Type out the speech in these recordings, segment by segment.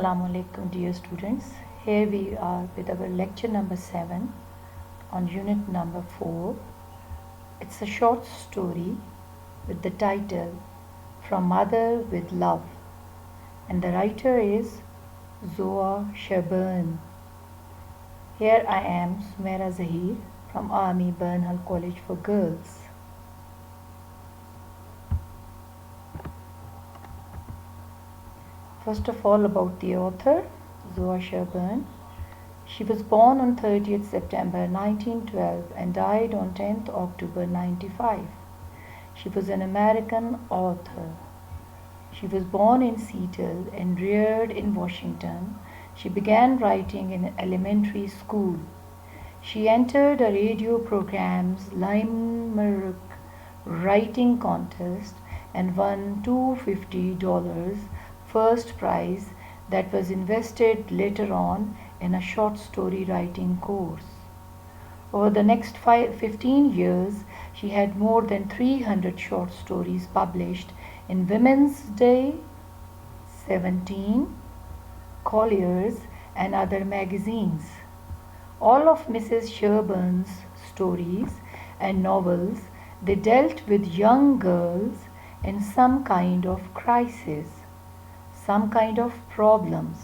Assalamu alaikum dear students. Here we are with our lecture number 7 on unit number 4. It's a short story with the title From Mother with Love, and the writer is Zoa Shaban. Here I am, Sumaira Zahir from Army Burnhal College for Girls. First of all, about the author, Zoa Shaban. She was born on 30th September 1912 and died on 10th October 95. She was an American author. She was born in Seattle and reared in Washington. She began writing in elementary school. She entered a radio program's Limerick writing contest and won $250 first prize that was invested later on in a short story writing course. Over the next 15 years, she had more than 300 short stories published in Women's Day, 17, Collier's, and other magazines. All of Mrs. Shaban's stories and novels, they dealt with young girls in some kind of crisis, some kind of problems.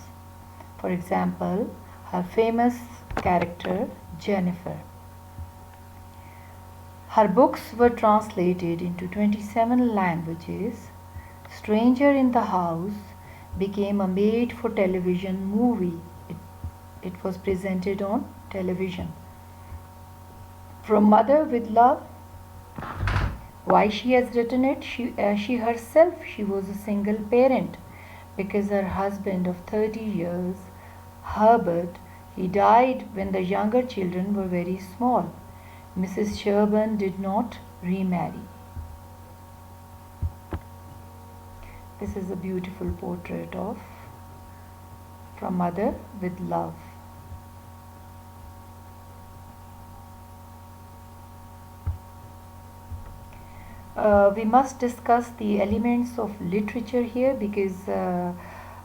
For example, her famous character Jennifer. Her books were translated into 27 languages. Stranger in the House became a made-for-television movie. It was presented on television. From Mother with Love, why she has written it? She herself, she was a single parent because her husband of 30 years, Herbert, he died when the younger children were very small. Mrs. Shaban did not remarry. This is a beautiful portrait of From Mother with Love. We must discuss the elements of literature here because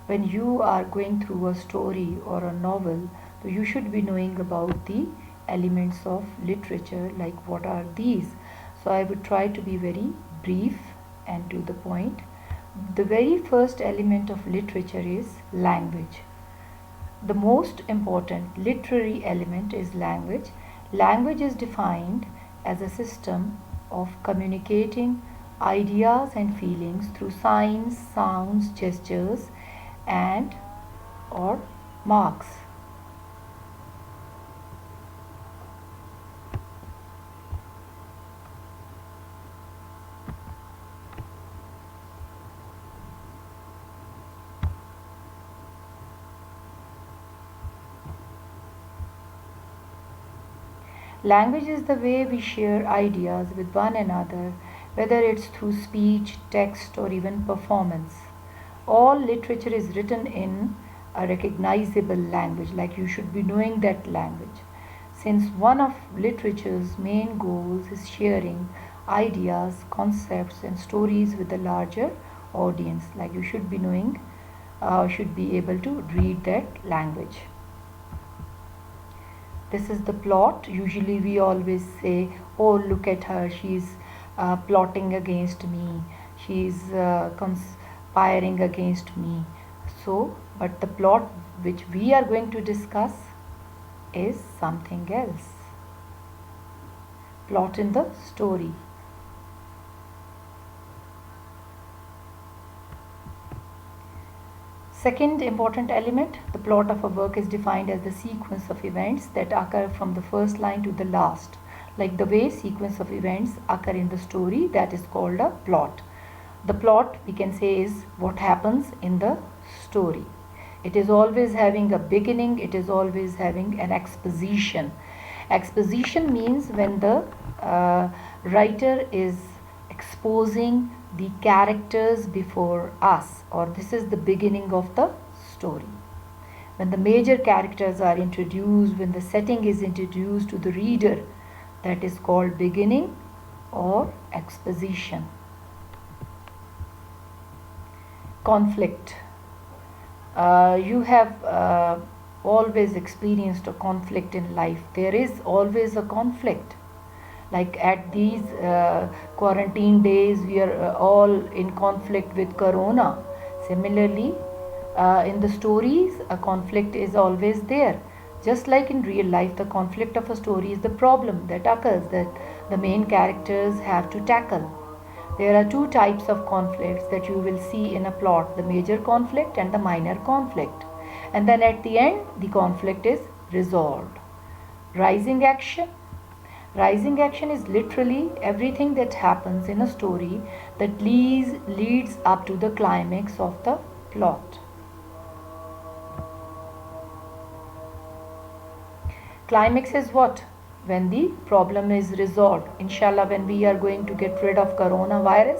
when you are going through a story or a novel, so you should be knowing about the elements of literature, like what are these. So I would try to be very brief and to the point. The very first element of literature is language. The most important literary element is language. Language is defined as a system of communicating ideas and feelings through signs, sounds, gestures, and or marks. Language is the way we share ideas with one another, whether it's through speech, text, or even performance. All literature is written in a recognizable language, like you should be knowing that language. Since one of literature's main goals is sharing ideas, concepts, and stories with a larger audience, like you should be knowing, should be able to read that language. This is the plot. Usually we always say, oh, look at her, she's plotting against me, she's conspiring against me. So, but the plot which we are going to discuss is something else. Plot in the story. Second important element, the plot of a work is defined as the sequence of events that occur from the first line to the last. Like the way sequence of events occur in the story, that is called a plot. The plot, we can say, is what happens in the story. It is always having a beginning, it is always having an exposition. Exposition means when the writer is exposing the characters before us, or this is the beginning of the story. When the major characters are introduced, when the setting is introduced to the reader, that is called beginning or exposition. Conflict. You have always experienced a conflict in life. There is always a conflict. Like at these quarantine days, we are all in conflict with corona. Similarly, in the stories, a conflict is always there. Just like in real life, the conflict of a story is the problem that occurs that the main characters have to tackle. There are two types of conflicts that you will see in a plot, the major conflict and the minor conflict. And then at the end, the conflict is resolved. Rising action. Rising action is literally everything that happens in a story that leads up to the climax of the plot. Climax is what? When the problem is resolved. Inshallah, when we are going to get rid of coronavirus,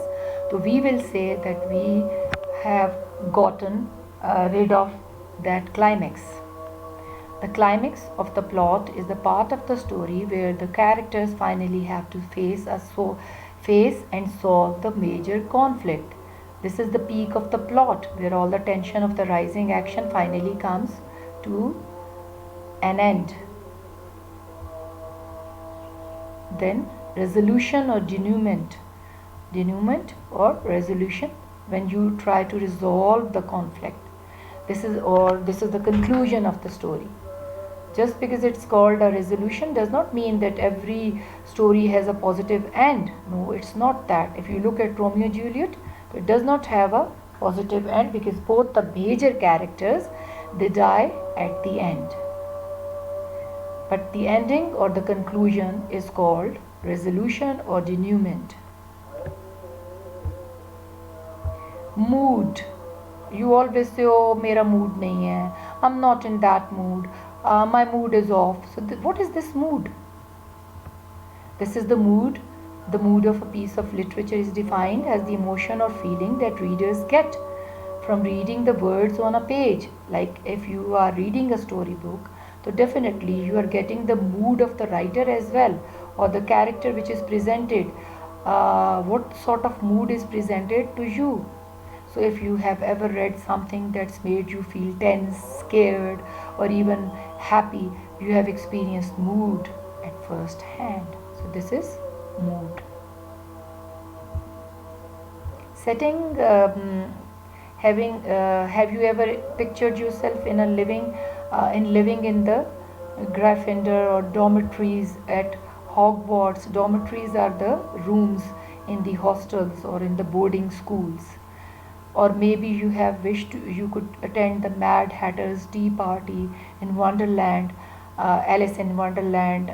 so we will say that we have gotten rid of that climax. The climax of the plot is the part of the story where the characters finally have to face and solve the major conflict. This is the peak of the plot where all the tension of the rising action finally comes to an end. Then resolution or denouement. Denouement or resolution, when you try to resolve the conflict. This is the conclusion of the story. Just because it's called a resolution does not mean that every story has a positive end. No, it's not that. If you look at Romeo and Juliet, it does not have a positive end because both the major characters, they die at the end. But the ending or the conclusion is called resolution or denouement. Mood. You always say, oh, mera mood nahi hai. I'm not in that mood. My mood is off. So what is this mood? This is the mood. The mood of a piece of literature is defined as the emotion or feeling that readers get from reading the words on a page. Like if you are reading a storybook, so definitely you are getting the mood of the writer as well, or the character which is presented. What sort of mood is presented to you? So if you have ever read something that's made you feel tense, scared, or even happy, you have experienced mood at first hand. So this is mood. Setting. Have you ever pictured yourself in living in the Gryffindor or dormitories at Hogwarts? Dormitories are the rooms in the hostels or in the boarding schools. Or maybe you have wished you could attend the Mad Hatter's tea party in Wonderland, Alice in Wonderland.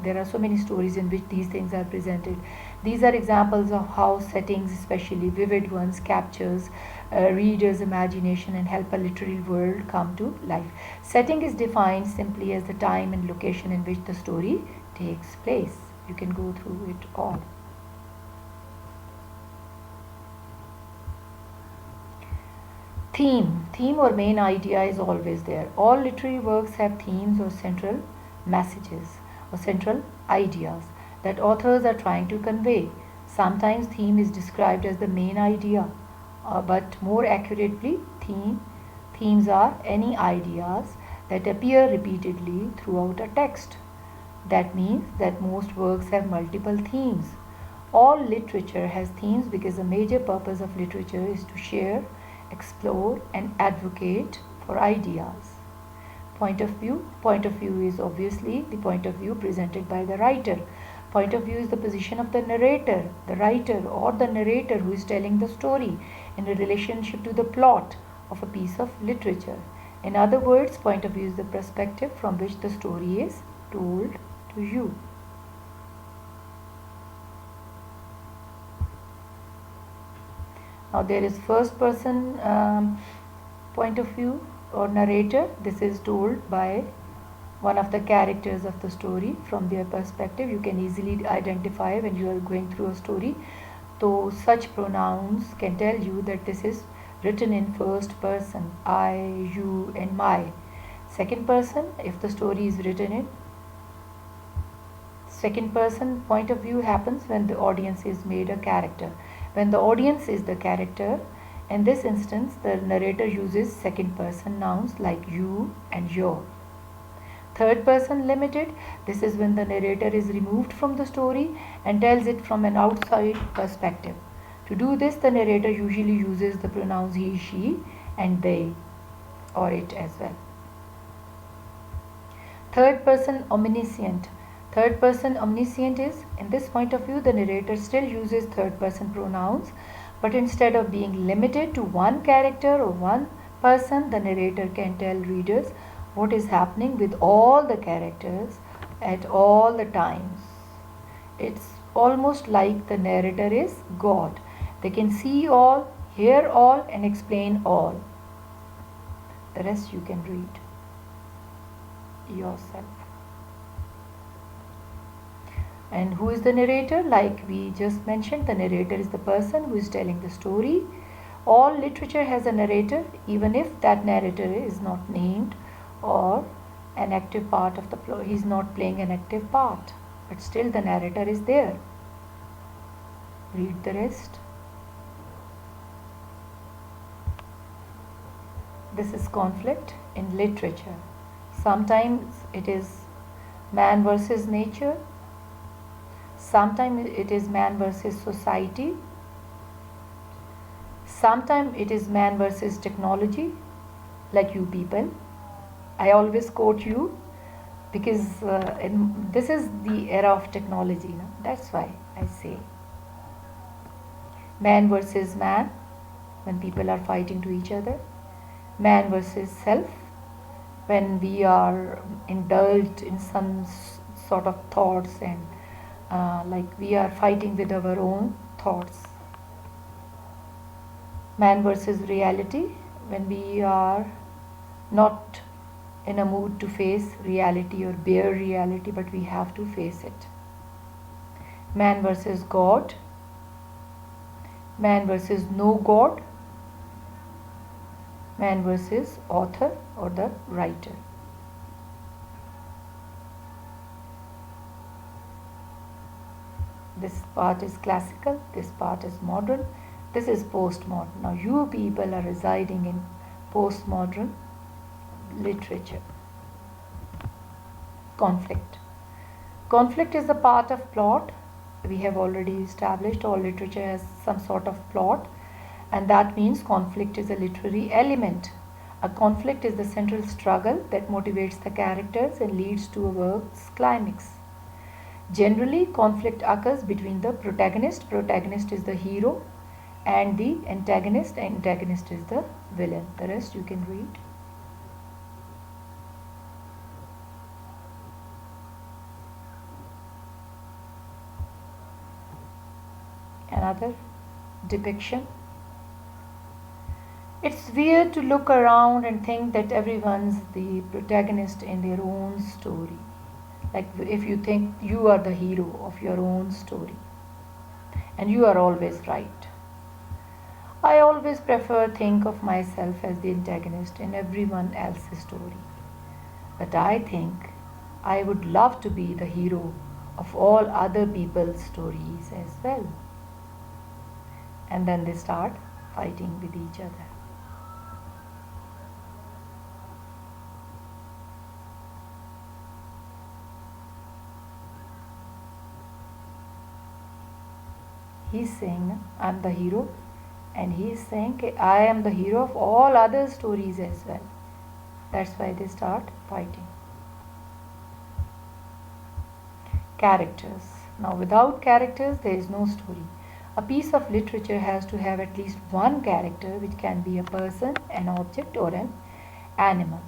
There are so many stories in which these things are presented. These are examples of how settings, especially vivid ones, captures reader's imagination and help a literary world come to life. Setting is defined simply as the time and location in which the story takes place. You can go through it all. Theme or main idea is always there. All literary works have themes or central messages or central ideas that authors are trying to convey. Sometimes theme is described as the main idea, but more accurately, themes are any ideas that appear repeatedly throughout a text. That means that most works have multiple themes. All literature has themes because the major purpose of literature is to share, explore, and advocate for ideas. Point of view. Point of view is obviously the point of view presented by the writer. Point of view is the position of the narrator, the writer or the narrator who is telling the story in relationship to the plot of a piece of literature. In other words, point of view is the perspective from which the story is told to you. Now there is first person point of view or narrator. This is told by one of the characters of the story from their perspective. You can easily identify when you are going through a story. So such pronouns can tell you that this is written in first person, I, you, and my. Second person, if the story is written in second person point of view, happens when the audience is made a character. When the audience is the character In this instance, the narrator uses second person nouns like you and your. Third person limited, this is when the narrator is removed from the story and tells it from an outside perspective. To do this, the narrator usually uses the pronouns he, she, and they, or it as well. Third person omniscient. Third person omniscient is, in this point of view, the narrator still uses third person pronouns, but instead of being limited to one character or one person, the narrator can tell readers what is happening with all the characters at all the times. It's almost like the narrator is God. They can see all, hear all, and explain all. The rest you can read yourself. And who is the narrator? Like we just mentioned, the narrator is the person who is telling the story. All literature has a narrator, even if that narrator is not named or an active part of the plot. He is not playing an active part, but still the narrator is there. Read the rest. This is conflict in literature. Sometimes it is man versus nature. Sometimes it is man versus society. Sometimes it is man versus technology, like you people. I always quote you because this is the era of technology. No? That's why I say man versus man when people are fighting to each other. Man versus self when we are indulged in some sort of thoughts and like we are fighting with our own thoughts. Man versus reality when we are not in a mood to face reality or bear reality, but we have to face it. Man versus God. Man versus no God. Man versus author or the writer. This part is classical, this part is modern, this is postmodern. Now you people are residing in postmodern literature. Conflict. Conflict is a part of plot. We have already established all literature has some sort of plot, and that means conflict is a literary element. A conflict is the central struggle that motivates the characters and leads to a work's climax. Generally, conflict occurs between the protagonist is the hero, and the antagonist is the villain. The rest you can read. Another depiction. It's weird to look around and think that everyone's the protagonist in their own story. Like if you think you are the hero of your own story and you are always right. I always prefer think of myself as the antagonist in everyone else's story. But I think I would love to be the hero of all other people's stories as well. And then they start fighting with each other. He's saying, I'm the hero, and he is saying, I am the hero of all other stories as well. That's why they start fighting. Characters. Now, without characters, there is no story. A piece of literature has to have at least one character, which can be a person, an object, or an animal.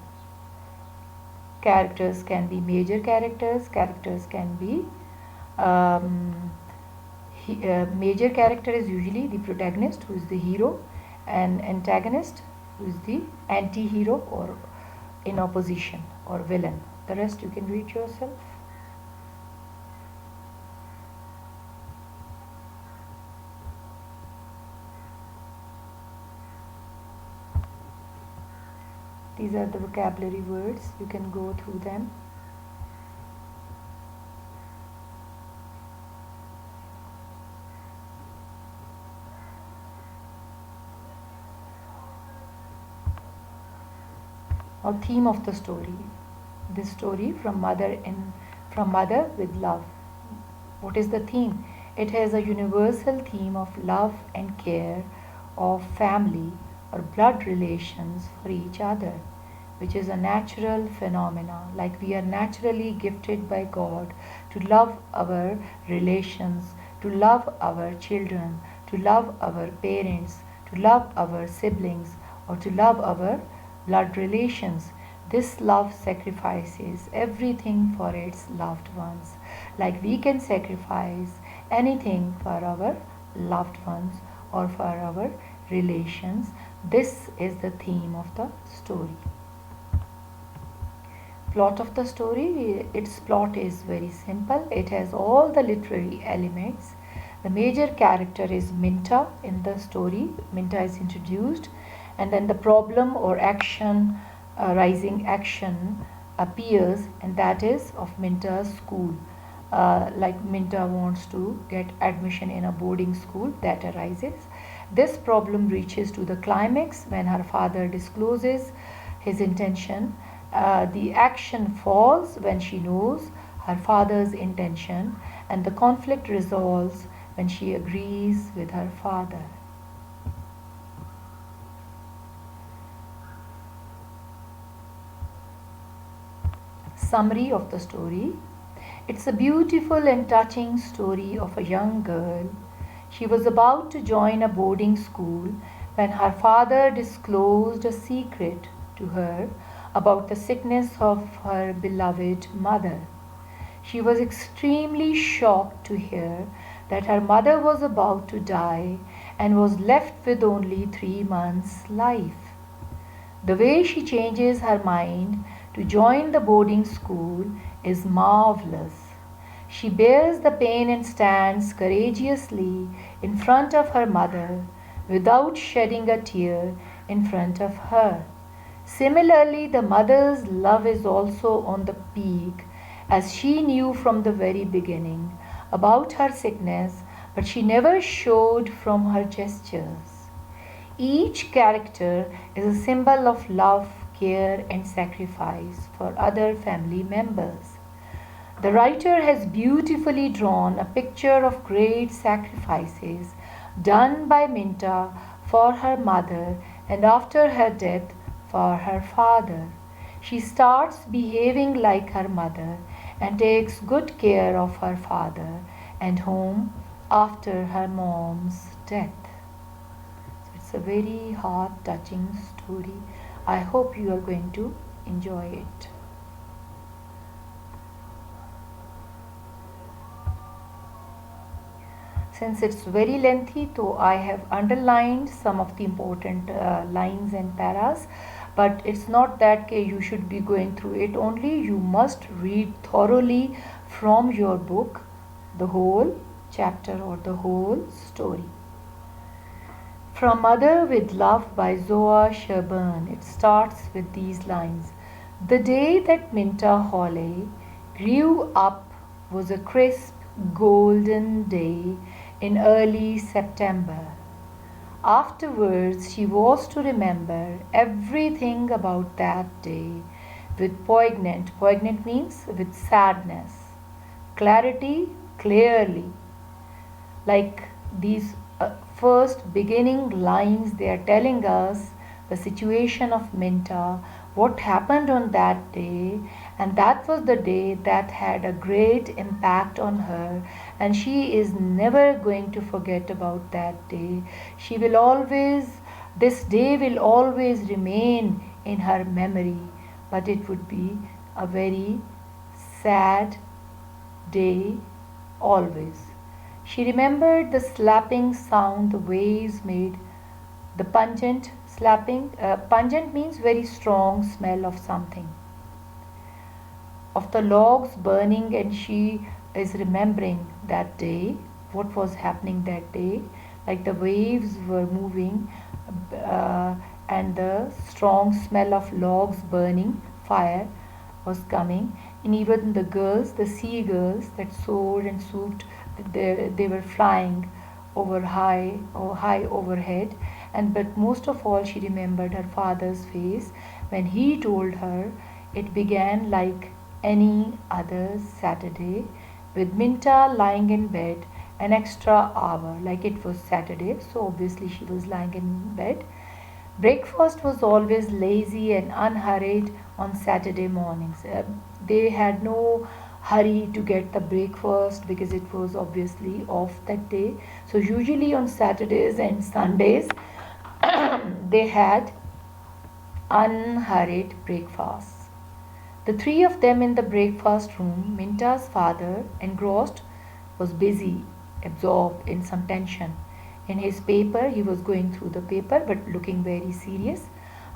Characters can be major characters, characters can be major character is usually the protagonist, who is the hero, and antagonist, who is the anti-hero or in opposition or villain. The rest you can read yourself. These are the vocabulary words. You can go through them. or theme of the story. This story from Mother with Love. What is the theme? It has a universal theme of love and care, of family or blood relations for each other, which is a natural phenomena. Like we are naturally gifted by God to love our relations, to love our children, to love our parents, to love our siblings, or to love our blood relations. This love sacrifices everything for its loved ones. Like we can sacrifice anything for our loved ones or for our relations. This is the theme of the story. Plot of the story, its plot is very simple. It has all the literary elements. The major character is Minta in the story. Minta is introduced, and then the problem or action, rising action appears, and that is of Minta's school. Like Minta wants to get admission in a boarding school, that arises. This problem reaches to the climax when her father discloses his intention. The action falls when she knows her father's intention, and the conflict resolves when she agrees with her father. Summary of the story. It's a beautiful and touching story of a young girl. She was about to join a boarding school when her father disclosed a secret to her about the sickness of her beloved mother. She was extremely shocked to hear that her mother was about to die and was left with only 3 months' life. The way she changes her mind to join the boarding school is marvelous. She bears the pain and stands courageously in front of her mother without shedding a tear in front of her. Similarly, the mother's love is also on the peak, as she knew from the very beginning about her sickness, but she never showed from her gestures. Each character is a symbol of love, care, and sacrifice for other family members. The writer has beautifully drawn a picture of great sacrifices done by Minta for her mother and after her death for her father. She starts behaving like her mother and takes good care of her father and home after her mom's death. So it's a very heart touching story. I hope you are going to enjoy it. Since it's very lengthy, so I have underlined some of the important lines and paras, but it's not that you should be going through it only. You must read thoroughly from your book the whole chapter or the whole story. From Mother with Love by Zoa Sherburne, it starts with these lines. The day that Minta Hawley grew up was a crisp, golden day in early September. Afterwards, she was to remember everything about that day with poignant means with sadness, clarity, clearly. Like these first beginning lines, they are telling us the situation of Minta, what happened on that day, and that was the day that had a great impact on her, and she is never going to forget about that day. She will always, this day will always remain in her memory, but it would be a very sad day always. She remembered the slapping sound the waves made, the pungent slapping. Pungent means very strong smell of something, of the logs burning, and she is remembering that day, what was happening that day, like the waves were moving and the strong smell of logs burning, fire was coming, and even the girls, the seagulls that soared and swooped, they were flying over high overhead. And but most of all, she remembered her father's face When he told her, it began like any other Saturday, with Minta lying in bed an extra hour, like it was Saturday, so obviously she was lying in bed. Breakfast was always lazy and unhurried on Saturday mornings. They had no hurry to get the breakfast because it was obviously off that day. So, usually on Saturdays and Sundays, they had unhurried breakfasts. The three of them in the breakfast room, Minta's father, engrossed, was busy, absorbed in some tension. In his paper, he was going through the paper but looking very serious.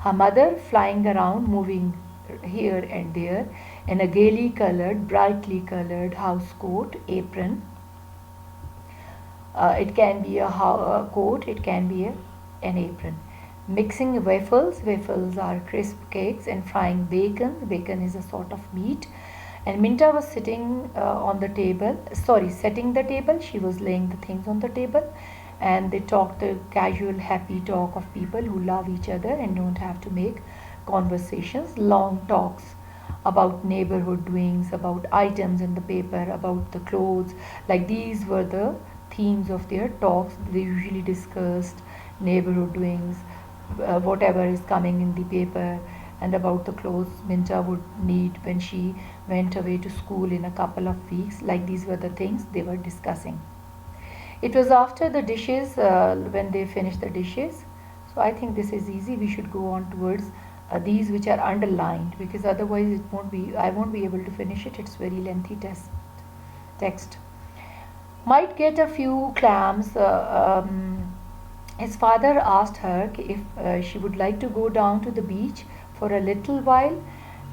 Her mother, flying around, moving here and there in a gaily colored, brightly colored house coat, apron. It can be a coat, it can be an apron. Mixing waffles, waffles are crisp cakes, and frying bacon. Bacon is a sort of meat. And Minta was sitting on the table, setting the table. She was laying the things on the table, and they talked the casual, happy talk of people who love each other and don't have to make conversations, long talks about neighborhood doings, about items in the paper, about the clothes. Like these were the themes of their talks. They usually discussed neighborhood doings, whatever is coming in the paper, and about the clothes Minta would need when she went away to school in a couple of weeks. Like these were the things they were discussing. It was after the dishes, when they finished the dishes. So I think this is easy. We should go on towards these which are underlined, because otherwise I won't be able to finish it. It's very lengthy text. Might get a few clams. His father asked her if she would like to go down to the beach for a little while,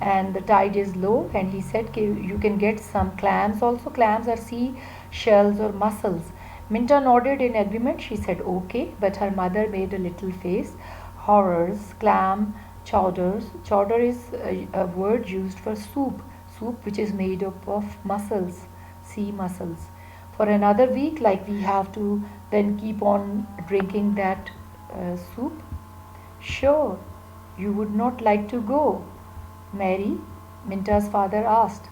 and the tide is low, and he said you can get some clams also. Clams are sea shells or mussels. Minta nodded in agreement. She said okay, but her mother made a little face. Horrors, clam chowders. Chowder is a word used for soup which is made up of mussels, sea mussels. For another week, like we have to then keep on drinking that soup. Sure, you would not like to go, Mary? Minta's father asked.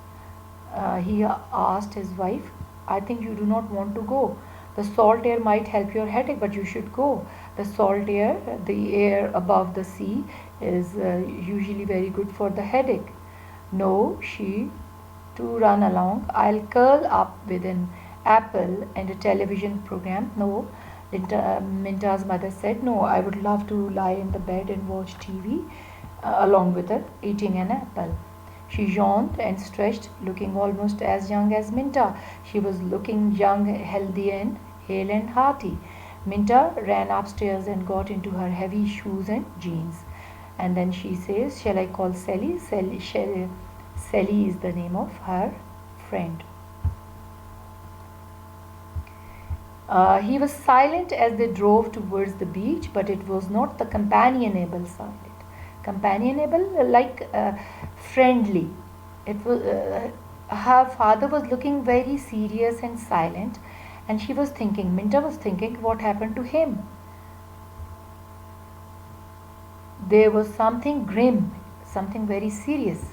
He asked his wife, I think you do not want to go. The salt air might help your headache, but you should go. The salt air, the air above the sea, is usually very good for the headache. No, she to run along. I'll curl up with an apple and a television program. No, Minta's mother said, no, I would love to lie in the bed and watch TV along with her, eating an apple. She yawned and stretched, looking almost as young as Minta. She was looking young, healthy, and hale and hearty. Minta ran upstairs and got into her heavy shoes and jeans. And then she says, shall I call Sally? Sally is the name of her friend. He was silent as they drove towards the beach, but it was not the companionable silent. Companionable, like friendly. It was. Her father was looking very serious and silent, and she was thinking. Minta was thinking, what happened to him? There was something grim, something very serious.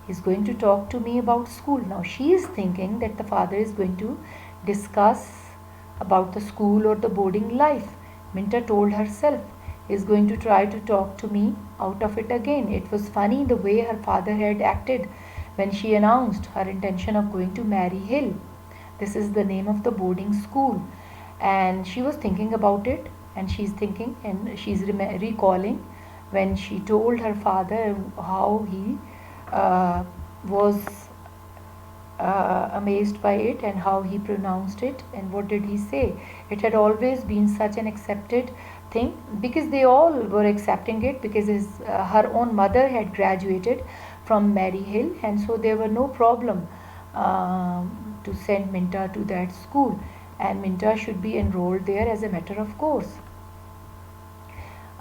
He's going to talk to me about school. Now she is thinking that the father is going to discuss about the school or the boarding life. Minta told herself, he is going to try to talk to me out of it again. It was funny the way her father had acted when she announced her intention of going to Mary Hill. This is the name of the boarding school. And she was thinking about it, and she's thinking and she's recalling when she told her father how he was amazed by it and how he pronounced it, and what did he say. It had always been such an accepted thing, because they all were accepting it, because her own mother had graduated from Mary Hill, and so there were no problem to send Minta to that school, and Minta should be enrolled there as a matter of course.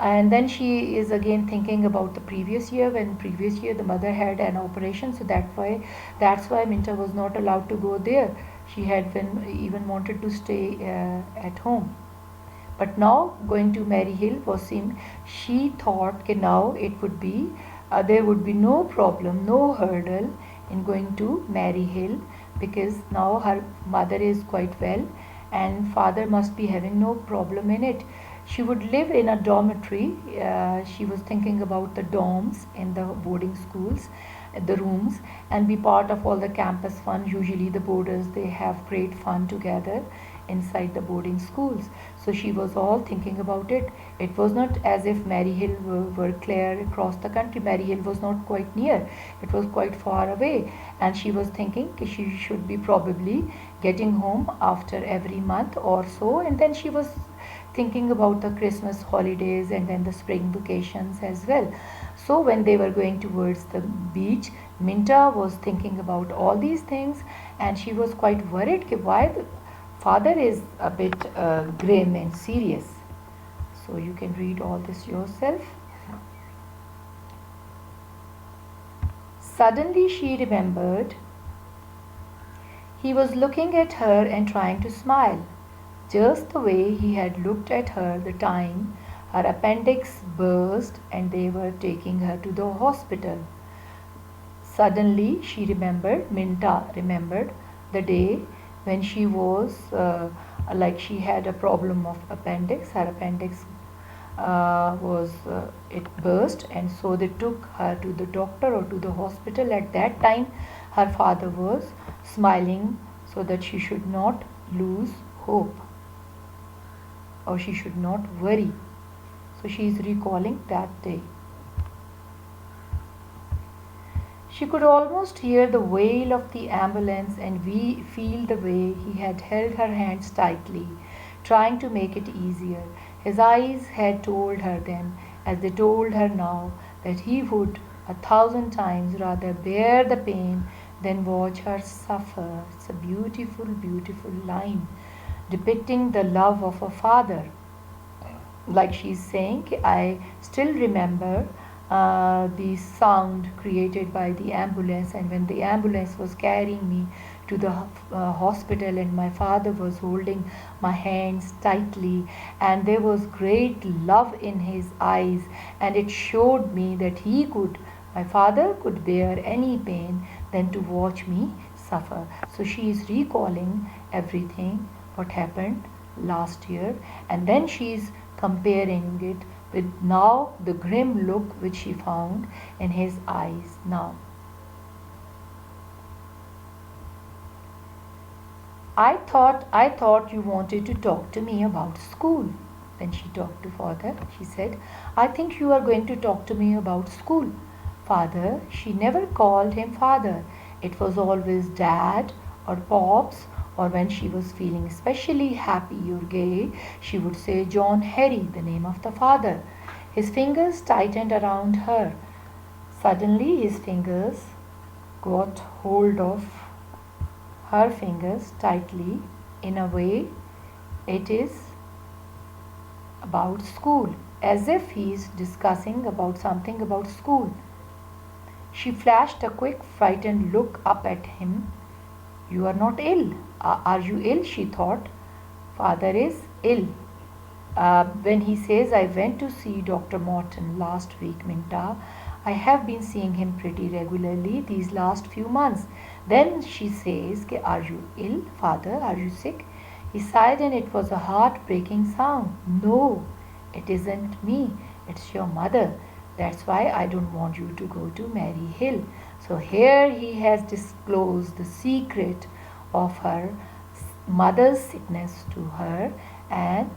And then she is again thinking about the previous year, when previous year the mother had an operation, so that's why Minta was not allowed to go there. She had been even wanted to stay at home, but now going to Mary Hill was she thought now it would be there would be no problem, no hurdle in going to Maryhill, because now her mother is quite well and father must be having no problem in it. She would live in a dormitory. She was thinking about the dorms in the boarding schools, the rooms, and be part of all the campus fun. Usually the boarders, they have great fun together inside the boarding schools. So she was all thinking about it. It was not as if Maryhill were clear across the country. Maryhill was not quite near. It was quite far away. And she was thinking she should be probably getting home after every month or so. And then she was thinking about the Christmas holidays and then the spring vacations as well. So when they were going towards the beach, Minta was thinking about all these things, and she was quite worried why the father is a bit grim and serious. So you can read all this yourself. Suddenly she remembered he was looking at her and trying to smile, just the way he had looked at her the time her appendix burst and they were taking her to the hospital. Suddenly she remembered, Minta remembered the day when she was like she had a problem of appendix. Her appendix it burst, and so they took her to the doctor or to the hospital. At that time her father was smiling so that she should not lose hope or she should not worry. So she is recalling that day. She could almost hear the wail of the ambulance and feel the way he had held her hands tightly, trying to make it easier. His eyes had told her then, as they told her now, that he would 1,000 times rather bear the pain than watch her suffer. It's a beautiful, beautiful line depicting the love of a father. Like she's saying, I still remember the sound created by the ambulance, and when the ambulance was carrying me to the hospital and my father was holding my hands tightly, and there was great love in his eyes, and it showed me that my father could bear any pain than to watch me suffer. So she is recalling everything what happened last year, and then she is comparing it with now the grim look which she found in his eyes now. I thought you wanted to talk to me about school. Then she talked to father. She said, I think you are going to talk to me about school. Father, she never called him father. It was always dad or pops, or when she was feeling especially happy or gay, she would say John Harry, the name of the father. His fingers tightened around her. Suddenly his fingers got hold of her fingers tightly. In a way, it is about school, as if he is discussing about something about school. She flashed a quick, frightened look up at him. You are not ill. Are you ill? She thought. Father is ill. When he says, I went to see Dr. Morton last week, Minta. I have been seeing him pretty regularly these last few months. Then she says, are you ill, father? Are you sick? He sighed, and it was a heartbreaking sound. No, it isn't me. It's your mother. That's why I don't want you to go to Maryhill. So here he has disclosed the secret of her mother's sickness to her, and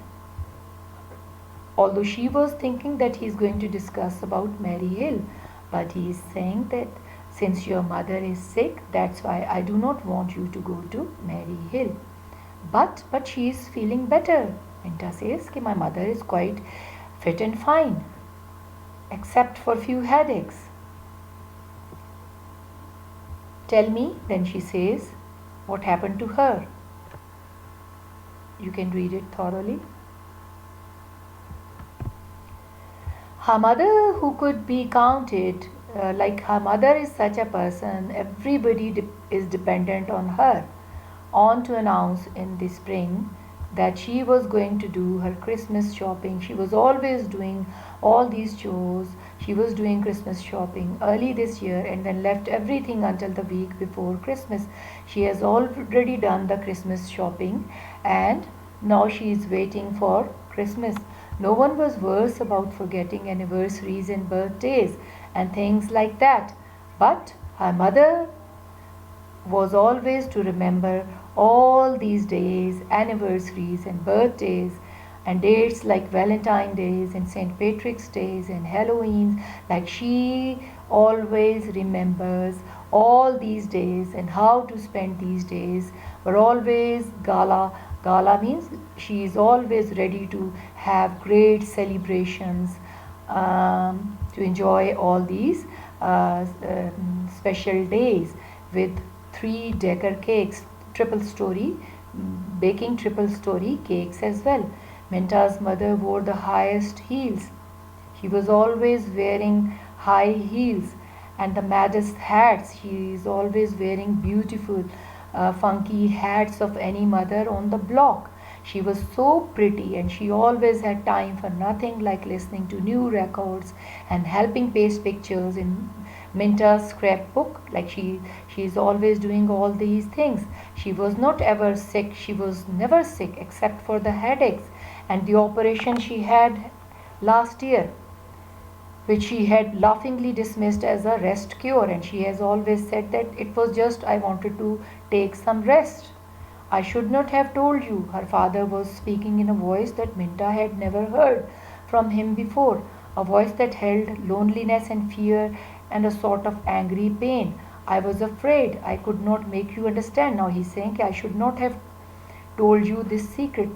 although she was thinking that he is going to discuss about Maryhill, but he is saying that since your mother is sick, that's why I do not want you to go to Maryhill. But she is feeling better. Minta says that my mother is quite fit and fine, except for few headaches. Tell me, then she says, what happened to her. You can read it thoroughly. Her mother, who could be counted, like her mother is such a person, everybody is dependent on her, on to announce in the spring that she was going to do her Christmas shopping. She was always doing all these chores. She was doing Christmas shopping early this year and then left everything until the week before Christmas. She has already done the Christmas shopping and now she is waiting for Christmas. No one was worse about forgetting anniversaries and birthdays and things like that. But her mother was always to remember all these days, anniversaries and birthdays and dates like Valentine Days and St. Patrick's Days and Halloween. Like she always remembers all these days and how to spend these days. But always gala. Gala means she is always ready to have great celebrations, to enjoy all these special days with three decker cakes, triple story, baking triple story cakes as well. Minta's mother wore the highest heels. She was always wearing high heels and the maddest hats. She is always wearing beautiful, funky hats of any mother on the block. She was so pretty and she always had time for nothing like listening to new records and helping paste pictures in Minta's scrapbook. Like she is always doing all these things. She was not ever sick. She was never sick except for the headaches and the operation she had last year, which she had laughingly dismissed as a rest cure, and she has always said that it was just I wanted to take some rest. I should not have told you. Her father was speaking in a voice that Minta had never heard from him before, a voice that held loneliness and fear and a sort of angry pain. I was afraid I could not make you understand. Now he's saying I should not have told you this secret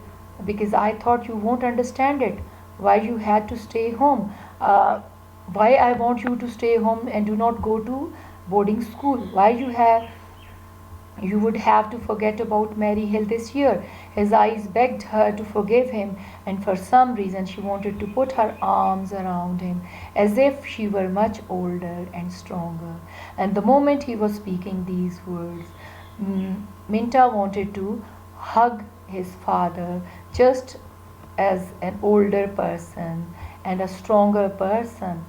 because I thought you won't understand it. Why you had to stay home. Why I want you to stay home and do not go to boarding school. Why you would have to forget about Mary Hill this year. His eyes begged her to forgive him, and for some reason she wanted to put her arms around him as if she were much older and stronger. And the moment he was speaking these words, Minta wanted to hug his father just as an older person and a stronger person,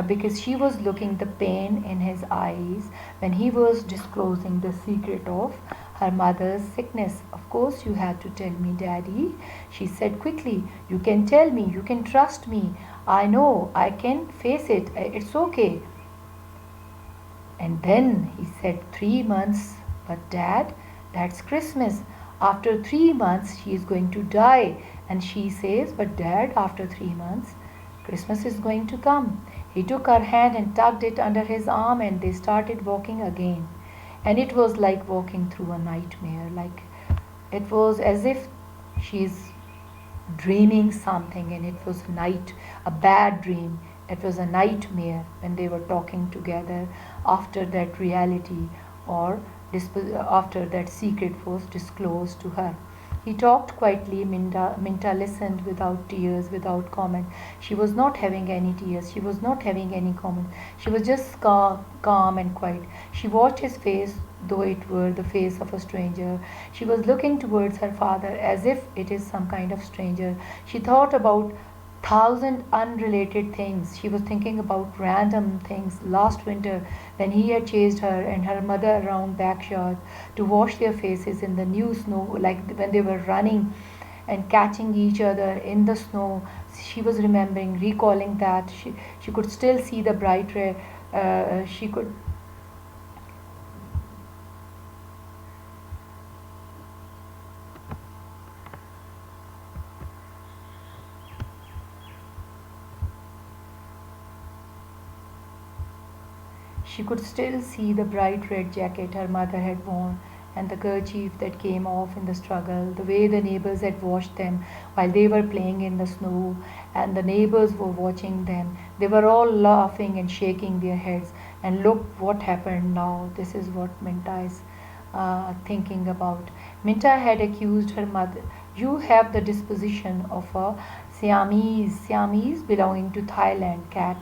because she was looking the pain in his eyes when he was disclosing the secret of her mother's sickness. Of course you had to tell me, Daddy, she said quickly. You can tell me, you can trust me. I know, I can face it. It's okay. And then he said, 3 months. But Dad, that's Christmas. After 3 months she is going to die. And she says, but Dad, after 3 months Christmas is going to come. He took her hand and tucked it under his arm, and they started walking again. And it was like walking through a nightmare. Like it was as if she's dreaming something and it was night, a bad dream. It was a nightmare when they were talking together after that reality or after that secret was disclosed to her. He talked quietly. Minta listened without tears, without comment. She was not having any tears. She was not having any comment. She was just calm and quiet. She watched his face, though it were the face of a stranger. She was looking towards her father as if it is some kind of stranger. She thought about thousand unrelated things. She was thinking about random things last winter when he had chased her and her mother around backyard to wash their faces in the new snow, like when they were running and catching each other in the snow. She was remembering, recalling that she could still see the bright red. She could She could still see the bright red jacket her mother had worn and the kerchief that came off in the struggle, the way the neighbors had watched them while they were playing in the snow, and the neighbors were watching them. They were all laughing and shaking their heads. And look what happened now. This is what Minta is thinking about. Minta had accused her mother. You have the disposition of a Siamese belonging to Thailand cat.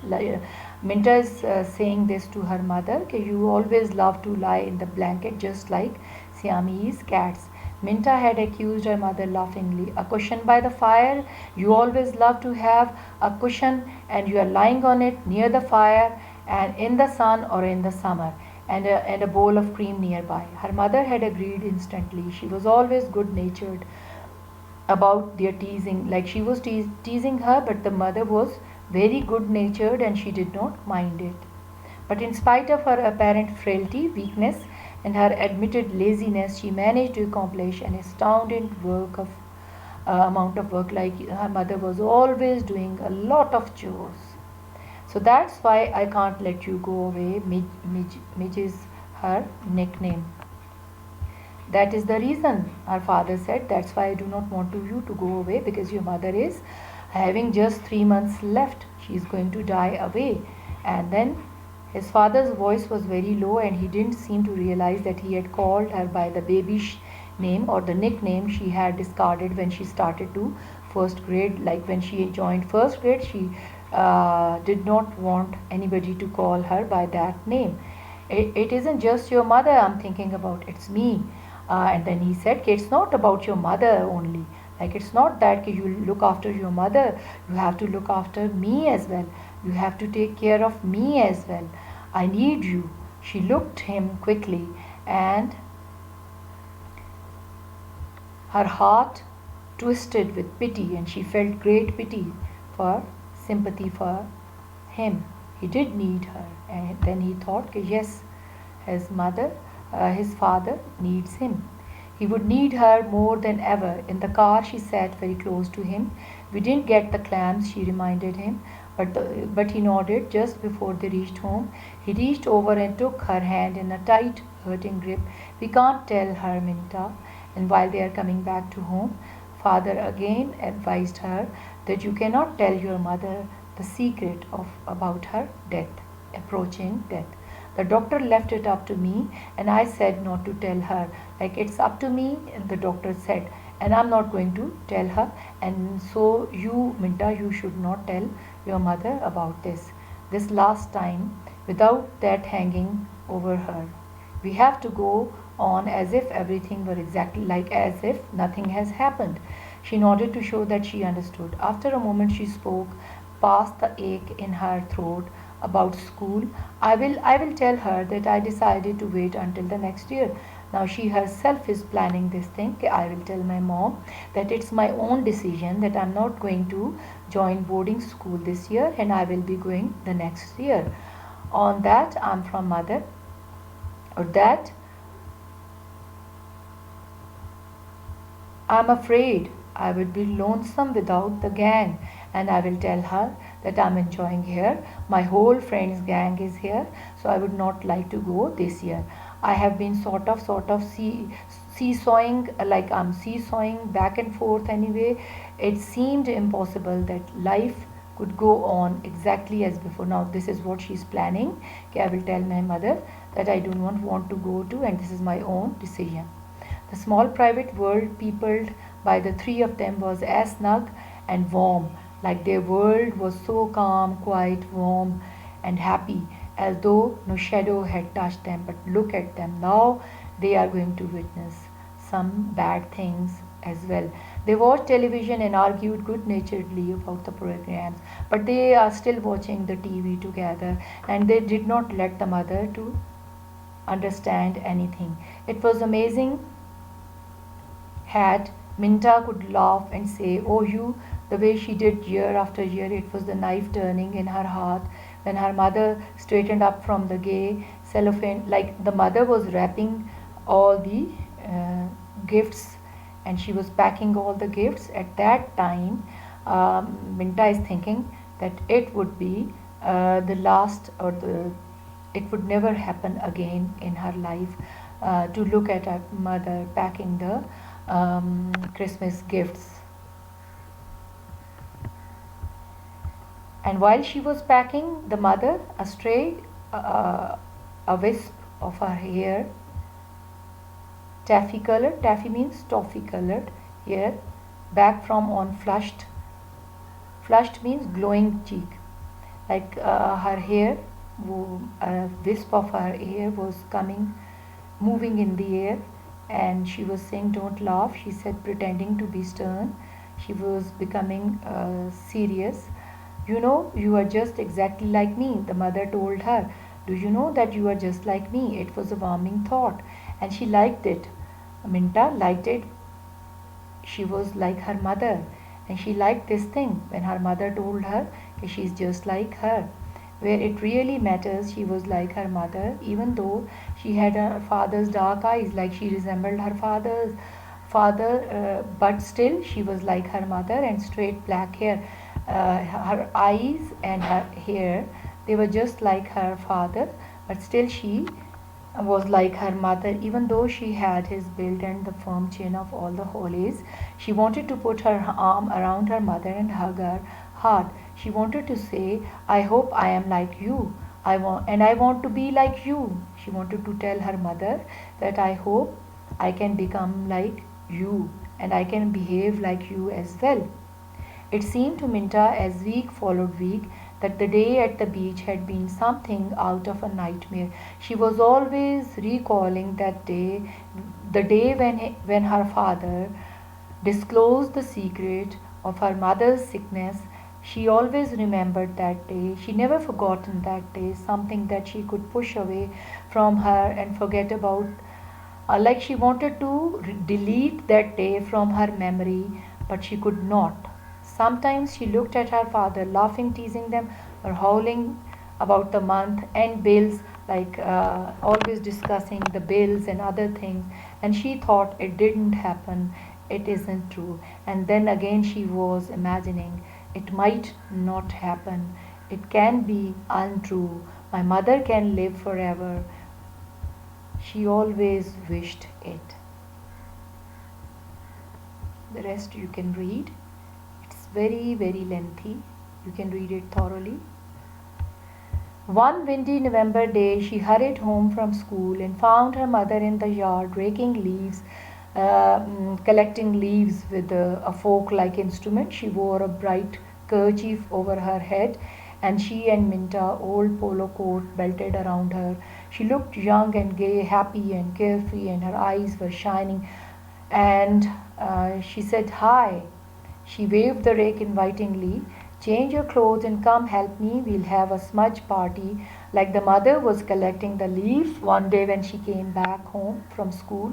Minta is saying this to her mother, that you always love to lie in the blanket just like Siamese cats. Minta had accused her mother laughingly. A cushion by the fire? You always love to have a cushion and you are lying on it near the fire and in the sun or in the summer, and a bowl of cream nearby. Her mother had agreed instantly. She was always good natured about their teasing. Like she was teasing her, but the mother was very good natured and she did not mind it. But in spite of her apparent frailty, weakness, and her admitted laziness, she managed to accomplish an astounding amount of work. Like her mother was always doing a lot of chores. So that's why I can't let you go away. Midge is her nickname. That is the reason, our father said. That's why I do not want you to go away, because your mother is having just 3 months left. She is going to die away. And then his father's voice was very low, and he didn't seem to realize that he had called her by the baby name or the nickname she had discarded when she started to first grade. Like when she joined first grade, she did not want anybody to call her by that name. It isn't just your mother I'm thinking about, it's me. And then he said, it's not about your mother only. Like it's not that you look after your mother, you have to look after me as well. You have to take care of me as well. I need you. She looked him quickly, and her heart twisted with pity, and she felt great pity for sympathy for him. He did need her, and then he thought, yes, his father needs him. He would need her more than ever. In the car, she sat very close to him. We didn't get the clams, she reminded him, but he nodded just before they reached home. He reached over and took her hand in a tight, hurting grip. We can't tell her, Minta. And while they are coming back to home, father again advised her that you cannot tell your mother the secret about her approaching death. The doctor left it up to me, and I said not to tell her. Like it's up to me, the doctor said, and I'm not going to tell her. And so you, Minta, you should not tell your mother about this last time, without that hanging over her. We have to go on as if everything were exactly like as if nothing has happened. She nodded to show that she understood. After a moment she spoke, past the ache in her throat, about school. I will tell her that I decided to wait until the next year. Now she herself is planning this thing. I will tell my mom that it's my own decision, that I'm not going to join boarding school this year and I will be going the next year. On that I'm from mother, or that I'm afraid I would be lonesome without the gang, and I will tell her that I'm enjoying here. My whole friends gang is here, so I would not like to go this year. I have been sort of seesawing, like I'm seesawing back and forth anyway. It seemed impossible that life could go on exactly as before. Now this is what she's planning. Okay, I will tell my mother that I do not want to go to, and this is my own decision. The small private world peopled by the three of them was as snug and warm, like their world was so calm, quiet, warm, and happy, as though no shadow had touched them. But look at them now, they are going to witness some bad things as well. They watched television and argued good naturedly about the programs, but they are still watching the TV together, and they did not let the mother to understand anything. It was amazing had Minta could laugh and say, "Oh, you," the way she did year after year. It was the knife turning in her heart when her mother straightened up from the gay cellophane, like the mother was wrapping all the gifts and she was packing all the gifts. At that time, Minta is thinking that it would be the last, or it would never happen again in her life to look at her mother packing the Christmas gifts. And while she was packing, the mother, a wisp of her hair, taffy colored, taffy means toffee colored hair, back from on flushed. Flushed means glowing cheek. Like her hair, a wisp of her hair was moving in the air, and she was saying, "Don't laugh," she said, pretending to be stern. She was becoming serious. "You know, you are just exactly like me," the mother told her. "Do you know that you are just like me?" It was a warming thought, and she liked it. Minta liked it. She was like her mother, and she liked this thing when her mother told her that she's just like her. Where it really matters, she was like her mother, even though she had her father's dark eyes, like she resembled her father's father, but still she was like her mother, and straight black hair. Her eyes and her hair, they were just like her father, but still she was like her mother, even though she had his build and the firm chin of all the Hollies. She wanted to put her arm around her mother and hug her hard. She wanted to say, "I hope I am like you. I want to be like you." She wanted to tell her mother that "I hope I can become like you and I can behave like you as well." It seemed to Minta, as week followed week, that the day at the beach had been something out of a nightmare. She was always recalling that day, the day when her father disclosed the secret of her mother's sickness. She always remembered that day. She never forgotten that day, something that she could push away from her and forget about. Like she wanted to delete that day from her memory, but she could not. Sometimes she looked at her father, laughing, teasing them, or howling about the month and bills, like always discussing the bills and other things. And she thought it didn't happen, it isn't true. And then again she was imagining it might not happen, it can be untrue. My mother can live forever. She always wished it. The rest you can read. It's very, very lengthy. You can read it thoroughly. One windy November day, she hurried home from school and found her mother in the yard raking leaves, collecting leaves with a fork like instrument. She wore a bright kerchief over her head, and she and Minta, old polo coat belted around her. She looked young and gay, happy and carefree, and her eyes were shining. And she said, "Hi." She waved the rake invitingly. "Change your clothes and come help me. We'll have a smudge party." Like the mother was collecting the leaves one day when she came back home from school.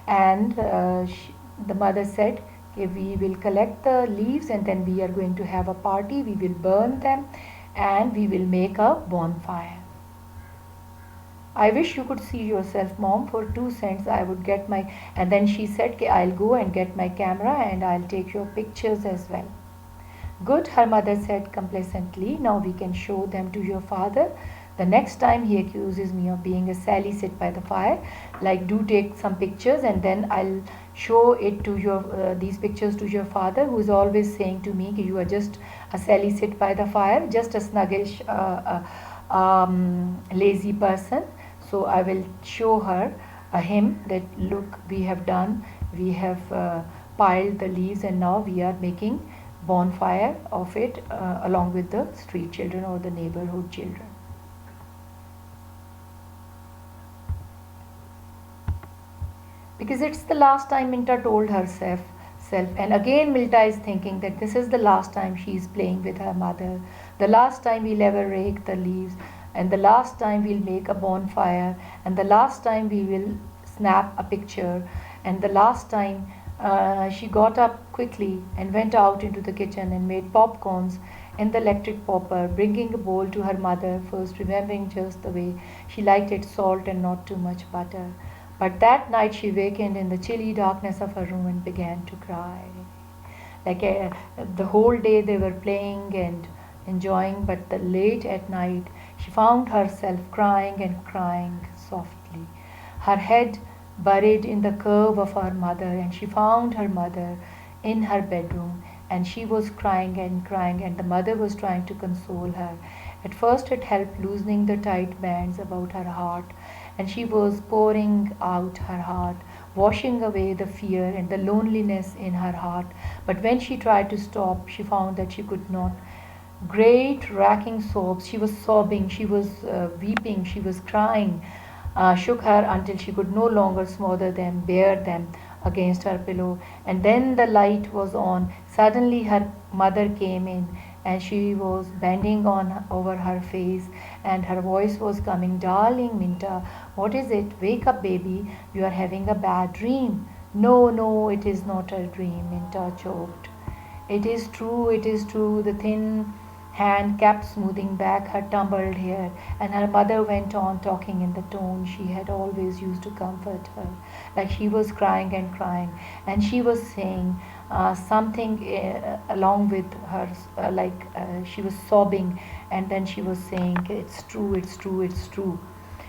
And the mother said, "Okay, we will collect the leaves and then we are going to have a party. We will burn them and we will make a bonfire." "I wish you could see yourself, Mom. For 2 cents I would get my..." And then she said, "Okay, I'll go and get my camera and I'll take your pictures as well." "Good," her mother said complacently. "Now we can show them to your father. The next time he accuses me of being a Sally sit by the fire, like, do take some pictures and then I'll show it to your these pictures to your father, who is always saying to me, you are just a Sally sit by the fire, just a snuggish, lazy person." So I will show him that, "Look, we have piled the leaves and now we are making bonfire of it along with the street children or the neighborhood children." Because it's the last time, Minta told herself. And again Minta is thinking that this is the last time she is playing with her mother, the last time we'll ever rake the leaves, and the last time we'll make a bonfire, and the last time we will snap a picture, and the last time. She got up quickly and went out into the kitchen and made popcorns in the electric popper, bringing a bowl to her mother, first remembering just the way she liked it, salt and not too much butter. But that night she wakened in the chilly darkness of her room and began to cry. Like the whole day they were playing and enjoying, but late at night she found herself crying and crying softly, her head buried in the curve of her mother, and she found her mother in her bedroom, and she was crying and crying, and the mother was trying to console her. At first it helped loosening the tight bands about her heart, and she was pouring out her heart, washing away the fear and the loneliness in her heart. But when she tried to stop, she found that she could not. Great racking sobs. She was sobbing, she was weeping, she was crying. shook her until she could no longer smother them, bear them against her pillow. And then the light was on. Suddenly her mother came in, and she was bending on over her face, and her voice was coming, "Darling Minta, what is it? Wake up, baby. You are having a bad dream." "No, no, it is not a dream," Minta choked. It is true. The thin hand kept smoothing back her tumbled hair, and her mother went on talking in the tone she had always used to comfort her, like she was crying and crying, and she was saying something along with her, she was sobbing, and then she was saying, "It's true, it's true, it's true."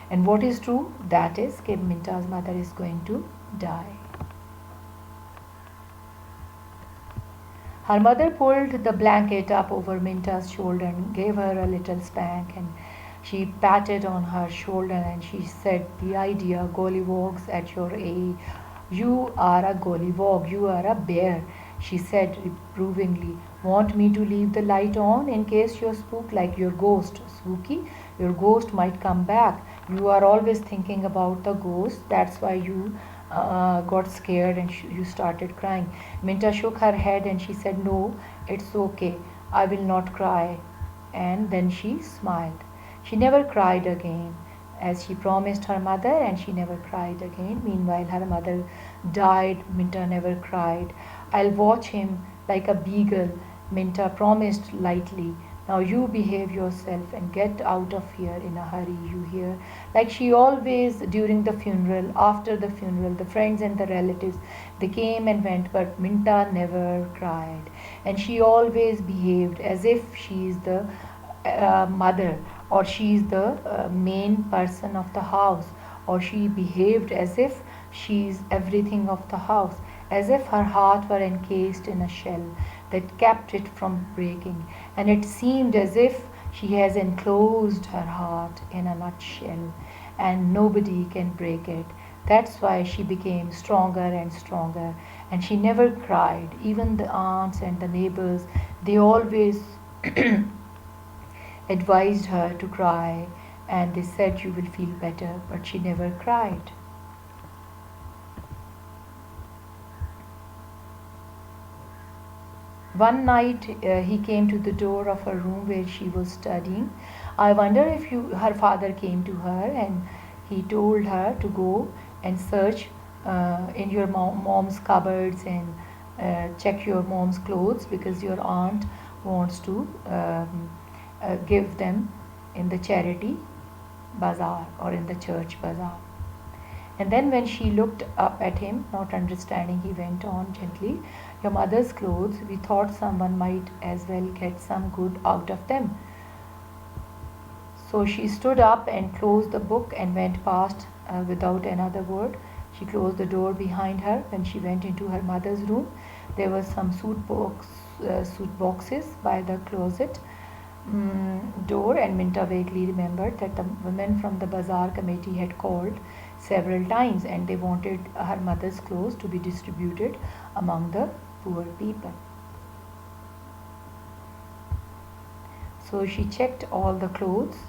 And what is true? That is, Kim Minta's mother is going to die. Her mother pulled the blanket up over Minta's shoulder and gave her a little spank, and she patted on her shoulder and she said, "The idea, gollywogs at your age. You are a gollywog, you are a bear," she said reprovingly. "Want me to leave the light on in case you're spooked like your ghost? Spooky? Your ghost might come back. You are always thinking about the ghost. That's why you got scared and you started crying." Minta shook her head and she said, "No, it's okay. I will not cry." And then she smiled. She never cried again, as she promised her mother, and she never cried again. Meanwhile, her mother died. Minta never cried. "I'll watch him like a beagle," Minta promised lightly. "Now you behave yourself and get out of here in a hurry, you hear?" Like she always during the funeral, after the funeral, the friends and the relatives, they came and went, but Minta never cried. And she always behaved as if she is the mother, or she is the main person of the house, or she behaved as if she is everything of the house, as if her heart were encased in a shell that kept it from breaking, and it seemed as if she has enclosed her heart in a nutshell and nobody can break it. That's why she became stronger and stronger, and she never cried. Even the aunts and the neighbors, they always advised her to cry, and they said, "You will feel better," but she never cried. One night he came to the door of her room where she was studying. I wonder if her father came to her and he told her to go and search in your mom's cupboards and check your mom's clothes, because your aunt wants to give them in the charity bazaar or in the church bazaar. And then when she looked up at him, not understanding, he went on gently, "Your mother's clothes, we thought someone might as well get some good out of them." So she stood up and closed the book and went past without another word. She closed the door behind her. When she went into her mother's room, there were some suit boxes by the closet door, and Minta vaguely remembered that the women from the bazaar committee had called several times and they wanted her mother's clothes to be distributed among the poor people. So she checked all the clothes.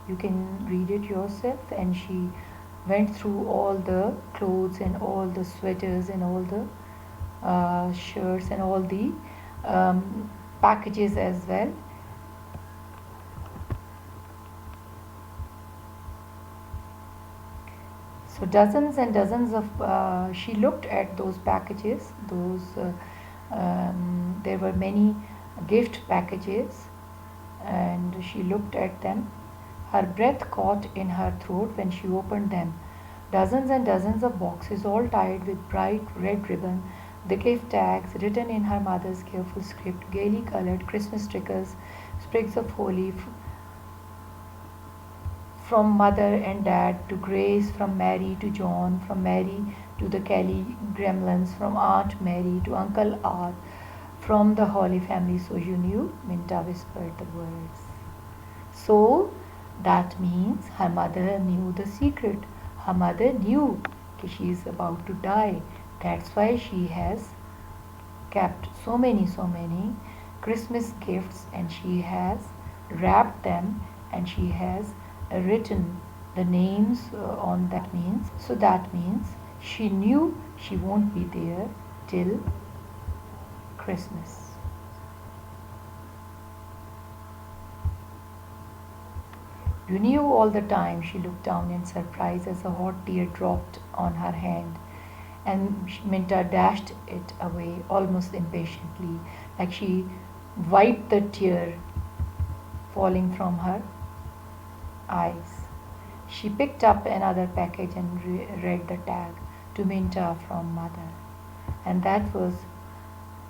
You can read it yourself. And she went through all the clothes and all the sweaters and all the shirts and all the packages as well. So dozens and dozens of she looked at those packages. There were many gift packages, and she looked at them. Her breath caught in her throat when she opened them. Dozens and dozens of boxes, all tied with bright red ribbon. The gift tags, written in her mother's careful script, gaily colored Christmas stickers, sprigs of holly, from mother and dad to Grace, from Mary to John, from Mary to the Kelly Gremlins, from Aunt Mary to Uncle Art, from the Holly family. "So you knew?" Minta whispered the words. So that means her mother knew the secret. Her mother knew that she is about to die. That's why she has kept so many Christmas gifts, and she has wrapped them, and she has written the names on that means. So that means she knew she won't be there till Christmas. You knew all the time. She looked down in surprise as a hot tear dropped on her hand, and Minta dashed it away almost impatiently, like she wiped the tear falling from her eyes. She picked up another package and read the tag, to Minta from mother. And that was,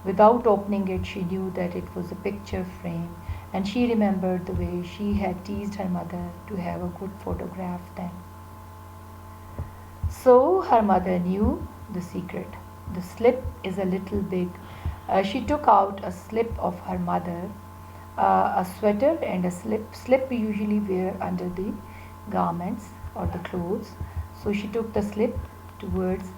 without opening it, she knew that it was a picture frame, and she remembered the way she had teased her mother to have a good photograph then. So her mother knew the secret. The slip is a little big. She took out a slip of her mother, a sweater and a slip we usually wear under the garments or the clothes. So she took the slip towards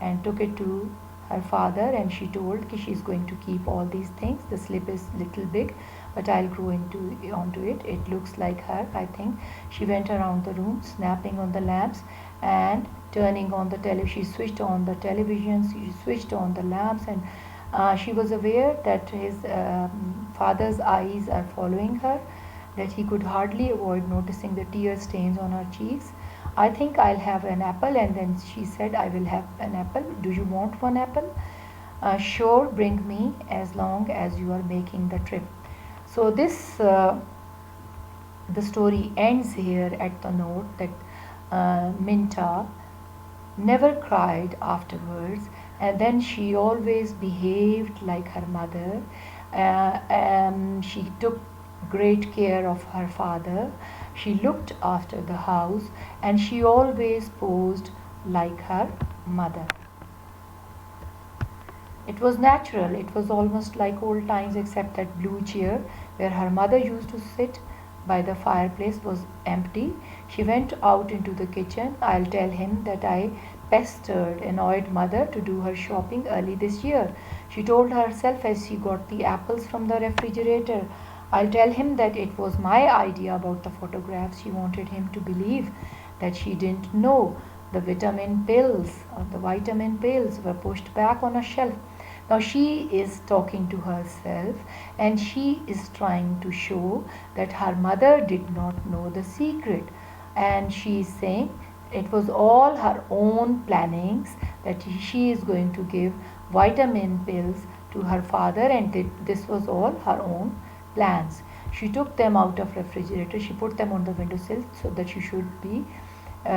and took it to her father, and she told that she is going to keep all these things. The slip is little big, but I'll grow onto it. It looks like her, I think. She went around the room, snapping on the lamps and turning on the television. She switched on the television, she switched on the lamps, and she was aware that his father's eyes are following her, that he could hardly avoid noticing the tear stains on her cheeks. I think I'll have an apple. And then she said, I will have an apple. Do you want one apple? Sure, bring me, as long as you are making the trip. So the story ends here at the note that Minta never cried afterwards, and then she always behaved like her mother. She took great care of her father. She looked after the house, and she always posed like her mother. It was natural. It was almost like old times, except that blue chair where her mother used to sit by the fireplace was empty. She went out into the kitchen. I'll tell him that I pestered, annoyed mother to do her shopping early this year, she told herself as she got the apples from the refrigerator. I'll tell him that it was my idea about the photographs. She wanted him to believe that she didn't know the vitamin pills were pushed back on a shelf. Now she is talking to herself, and she is trying to show that her mother did not know the secret. And she is saying it was all her own plannings, that she is going to give vitamin pills to her father, and this was all her own plans. She took them out of refrigerator. She put them on the windowsill so that she should be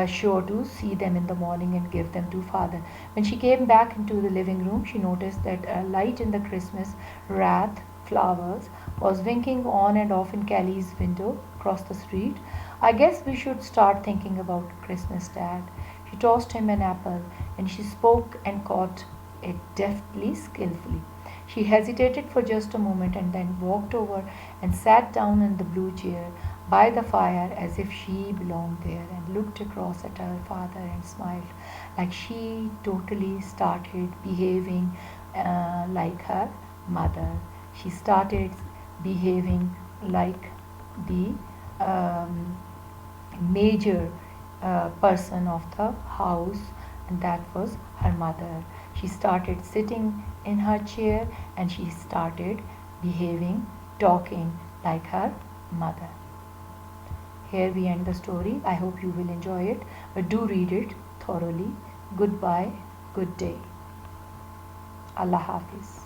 sure to see them in the morning and give them to father. When she came back into the living room, she noticed that a light in the Christmas wreath flowers was winking on and off in Kelly's window across the street. I guess we should start thinking about Christmas, Dad. She tossed him an apple, and she spoke and caught it deftly, skillfully. She hesitated for just a moment and then walked over and sat down in the blue chair by the fire as if she belonged there, and looked across at her father and smiled, like she totally started behaving like her mother. She started behaving like the major person of the house, and that was her mother. She started sitting in her chair, and she started behaving, talking like her mother. Here we end the story. I hope you will enjoy it, but do read it thoroughly. Goodbye, good day. Allah Hafiz.